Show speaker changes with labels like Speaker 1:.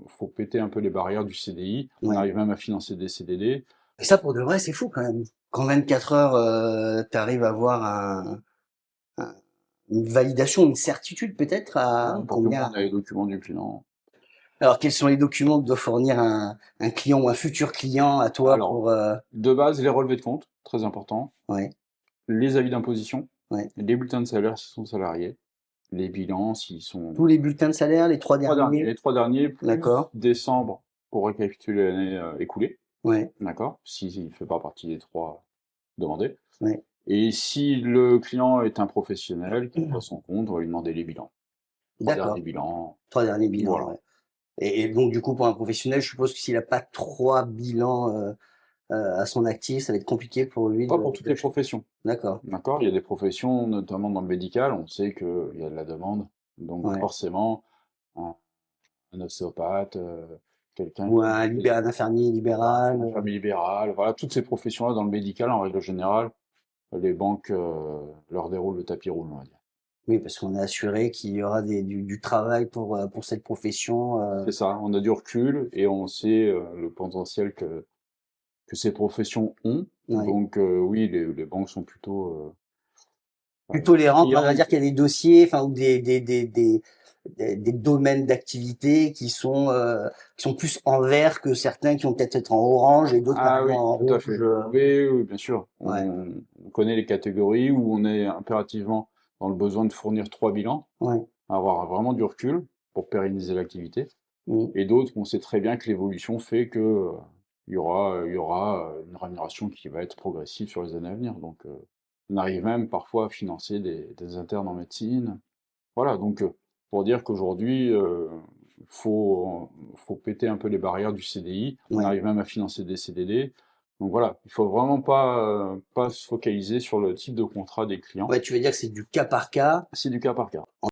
Speaker 1: faut péter un peu les barrières du CDI. On
Speaker 2: Ouais.
Speaker 1: arrive même à financer des CDD.
Speaker 2: Et ça, pour de vrai, c'est fou quand même. Qu'en 24 heures, tu arrives à avoir une validation, une certitude peut-être
Speaker 1: Ouais,
Speaker 2: à
Speaker 1: pour tout le
Speaker 2: combien?
Speaker 1: monde a les documents du client.
Speaker 2: Alors, quels sont les documents que doit fournir un client ou un futur client à toi
Speaker 1: Alors,
Speaker 2: pour...
Speaker 1: de base, les relevés de compte, très important.
Speaker 2: Ouais,
Speaker 1: Les avis d'imposition,
Speaker 2: ouais.
Speaker 1: les bulletins de salaire s'ils sont salariés, les bilans s'ils sont
Speaker 2: Tous les bulletins de salaire, les trois
Speaker 1: les
Speaker 2: derniers?
Speaker 1: 3 derniers plus
Speaker 2: D'accord.
Speaker 1: décembre pour récapituler l'année, écoulée,
Speaker 2: Ouais,
Speaker 1: d'accord? S'il ne fait pas partie des 3 demandés.
Speaker 2: ouais.
Speaker 1: Et si le client est un professionnel qui emploie son compte, on va lui demander les bilans. 3 derniers
Speaker 2: D'accord.
Speaker 1: bilans,
Speaker 2: Trois derniers bilans,
Speaker 1: voilà.
Speaker 2: ouais. Et donc, du coup, pour un professionnel, je suppose que s'il a pas trois bilans à son actif, ça va être compliqué pour lui
Speaker 1: Pas pour toutes les professions,
Speaker 2: D'accord.
Speaker 1: d'accord? Il y a des professions, notamment dans le médical, on sait qu'il y a de la demande, donc
Speaker 2: Ouais.
Speaker 1: forcément, un ostéopathe, quelqu'un
Speaker 2: Ou
Speaker 1: qui fait
Speaker 2: un infirmier
Speaker 1: voilà,
Speaker 2: libéral.
Speaker 1: un infirmier libéral, voilà, toutes ces professions-là dans le médical, en règle générale, les banques, leur déroulent le tapis rouge, on va dire.
Speaker 2: Oui, parce qu'on est assuré qu'il y aura du travail pour cette profession.
Speaker 1: C'est ça, on a du recul et on sait, le potentiel que ces professions ont.
Speaker 2: Ouais.
Speaker 1: Donc oui, les banques sont plutôt,
Speaker 2: Plus tolérante, on va
Speaker 1: friandes.
Speaker 2: dire qu'il y a des dossiers, enfin, ou des domaines d'activité qui sont plus en vert que certains qui vont peut-être être en orange et d'autres qui
Speaker 1: Ah
Speaker 2: arriveront
Speaker 1: oui,
Speaker 2: en
Speaker 1: tout à
Speaker 2: rouge.
Speaker 1: fait. Oui, oui, bien sûr.
Speaker 2: Ouais,
Speaker 1: On connaît les catégories où on est impérativement dans le besoin de fournir 3 bilans,
Speaker 2: ouais.
Speaker 1: avoir vraiment du recul pour pérenniser l'activité.
Speaker 2: Mm.
Speaker 1: Et d'autres, on sait très bien que l'évolution fait que, il y aura une rémunération qui va être progressive sur les années à venir. Donc, on arrive même parfois à financer des internes en médecine. Voilà, donc, pour dire qu'aujourd'hui, faut péter un peu les barrières du CDI. On
Speaker 2: Ouais.
Speaker 1: arrive même à financer des CDD. Donc voilà, il faut vraiment pas se focaliser sur le type de contrat des clients.
Speaker 2: Ouais, tu veux dire que c'est du cas par cas.
Speaker 1: C'est du cas par cas.